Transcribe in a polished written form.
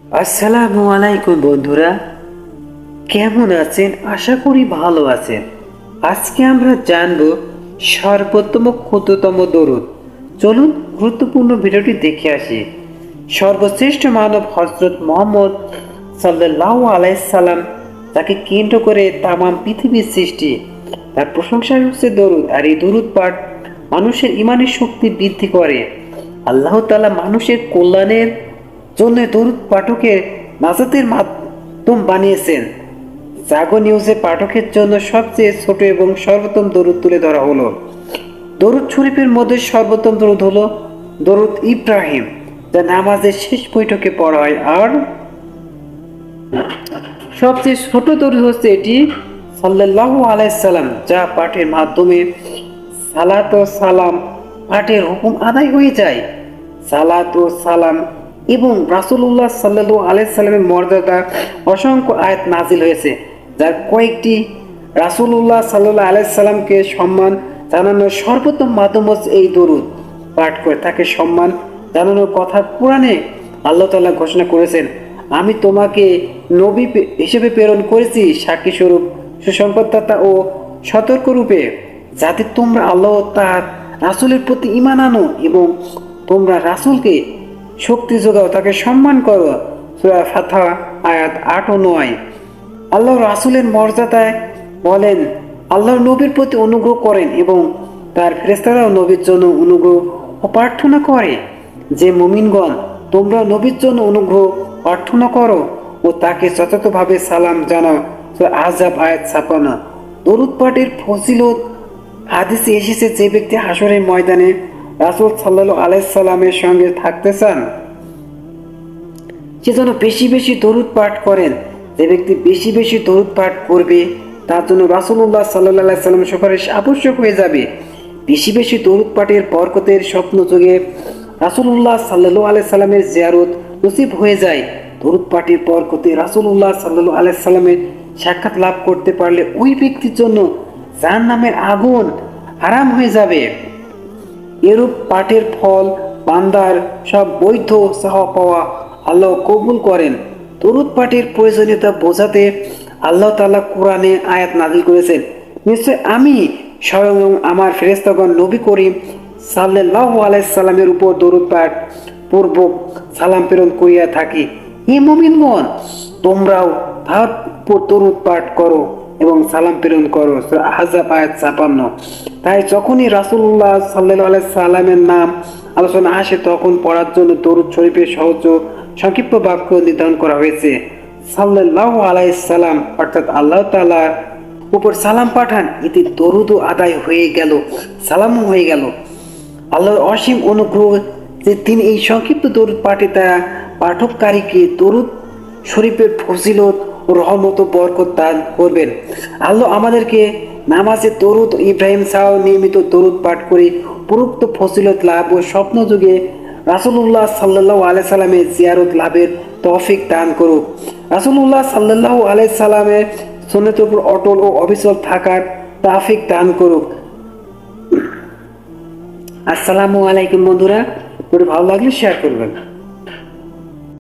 আসসালামু আলাইকুম বন্ধুরা, কেমন আছেন? আশা করি ভালো আছেন। আজকে আমরা জানব সর্বোত্তম ক্ষুদ্রতম দরুদ। চলুন গুরুত্বপূর্ণ ভিডিওটি দেখে আসি। সর্বশ্রেষ্ঠ মানব হযরত মুহাম্মদ সাল্লাল্লাহু আলাইহি সাল্লাম, তাকে কেন্দ্র করে তামাম পৃথিবীর সৃষ্টি, তার প্রশংসাই হচ্ছে দরুদ। আর এই দরুদ পাঠ মানুষের ইমানের শক্তি বৃদ্ধি করে। আল্লাহ তাআলা মানুষের কল্যাণের জন্য দরুদ পাঠকের নাজাতের মাধ্যম বানিয়েছেন। জাগো নিউজে পাঠকের জন্য সবচেয়ে ছোট এবং সর্বোত্তম দরুদ তুলে ধরা হলো। দরুদ শরীফের মধ্যে সর্বোত্তম দরুদ হলো দরুদ ইব্রাহিম, যা নামাজের শেষ বৈঠকে পড়া হয়। আর সবচেয়ে ছোট দরুদ হচ্ছে এটি সাল্লাল্লাহু আলাইহি সাল্লাম, যা পাঠের মাধ্যমে সালাত ও সালাম পাঠের হুকুম আদায় হয়ে যায়। সালাত ও সালাম এবং রাসূলুল্লাহ সাল্লাল্লাহু আলাইহি সাল্লামের মর্যাদা অসংখ্য আয়াত নাজিল হয়েছে, যার কয়েকটি রাসূলুল্লাহ সাল্লাল্লাহু আলাইহি সাল্লামকে সম্মান জানানোর সর্বোত্তম মাধ্যম হচ্ছে এই দরুদ পাঠ করে তাকে সম্মান জানানোর কথা কোরআনে আল্লাহ তাআলা ঘোষণা করেছেন। আমি তোমাকে নবী হিসেবে প্রেরণ করেছি সাক্ষী স্বরূপ, সুসংবাদদাতা ও সতর্ক রূপে, যাতে তোমরা আল্লাহ তার রাসূলের প্রতি ঈমান আনো এবং তোমরা রাসূলকে শক্তি যোগাও, তাকে সম্মান করো। সূরা ফাতহা আয়াত 8 ও 9। আল্লাহ রাসূলের মর্যাদায় বলেন, আল্লাহর নবীর প্রতি অনুগ্রহ করেন এবং তার ফেরেশতারাও নবীর জন্য অনুগ্রহ ও প্রার্থনা করে। যে মুমিনগণ, তোমরা নবীর জন্য অনুগ্রহ প্রার্থনা করো ও তাকে যথাযথভাবে সালাম জানাও। সূরা আহজাব আয়াত 56। দরুদ পাঠের ফজিলত হাদিসে এসেছে, যে ব্যক্তি হাসরের ময়দানে রাসূল সাল্লাল্লাহু আলাইহি সাল্লামের সঙ্গে থাকতে চান, সে যেন বেশি বেশি দরুদ পাঠ করেন। যে ব্যক্তি বেশি বেশি দরুদ পাঠ করবে, তার জন্য রাসূলুল্লাহ সাল্লাল্লাহু আলাইহি সাল্লামের সুপারিশ আবশ্যক হয়ে যাবে। বেশি বেশি দরুদ পাঠের বরকতের স্বপ্ন যোগে রাসূলুল্লাহ সাল্লাল্লাহু আলাইহি সাল্লামের জিয়ারত নসিব হয়ে যায়। দরুদ পাঠের বরকতে রাসূলুল্লাহ সাল্লাল্লাহু আলাইহি সাল্লামের সাক্ষাৎ লাভ করতে পারলে ওই ব্যক্তির জন্য জাহান্নামের আগুন হারাম হয়ে যাবে। এরূপ পাঠের ফল বান্দার সব বৈধ চাওয়া পাওয়া আল্লাহ কবুল করেন। দরুদ পাঠের প্রয়োজনীয়তা বোঝাতে আল্লাহ তাআলা কোরআনে আয়াত নাযিল করেছেন, নিশ্চয় আমি স্বয়ং আমার ফেরেশতাগণ নবী করিম সাল্লাল্লাহু আলাইহি সাল্লামের উপর দরুদ পাঠ পূর্বক সালাম প্রেরণ করিয়া থাকি। হে মুমিনগণ, তোমরাও তার উপর দরুদ পাঠ করো এবং সালাম প্রেরণ করো। সূরা আহজাব আয়াত 56। তাই যখনই রাসূলুল্লাহ সাল্লাল্লাহু আলাইহি সাল্লামের নাম আলোচনা আসে, তখন পড়ার জন্য দরুদ শরীফের সহজ সংক্ষিপ্ত বাক্য নির্ধারণ করা হয়েছে। সাল্লাল্লাহু আলাইহি সাল্লাম অর্থাৎ আল্লাহ তাআলা উপর সালাম পাঠান, এতে দরুদও আদায় হয়ে গেল, সালামও হয়ে গেল। আল্লাহর অসীম অনুগ্রহ যে তিনি এই সংক্ষিপ্ত দরুদ পাঠে তারা পাঠককারীকে দরুদ শরীফের ফজিলত ও রহমত ও বরকত দান করবেন। আল্লাহ আমাদেরকে নামাজে দরুদ ইব্রাহিম ছাড়াও নিয়মিত দরুদ পাঠ করে উপরোক্ত ফজিলত লাভ ও স্বপ্ন যুগে রাসূলুল্লাহ সাল্লাল্লাহু আলাইহি সাল্লামের জিয়ারত লাভের তৌফিক দান করুক। রাসূলুল্লাহ সাল্লাল্লাহু আলাইহি সাল্লামের সুন্নতের উপর অটল ও অবিচল থাকার তৌফিক দান করুক। আসসালামু আলাইকুম বন্ধুরা, ভালো লাগলে শেয়ার করবেন।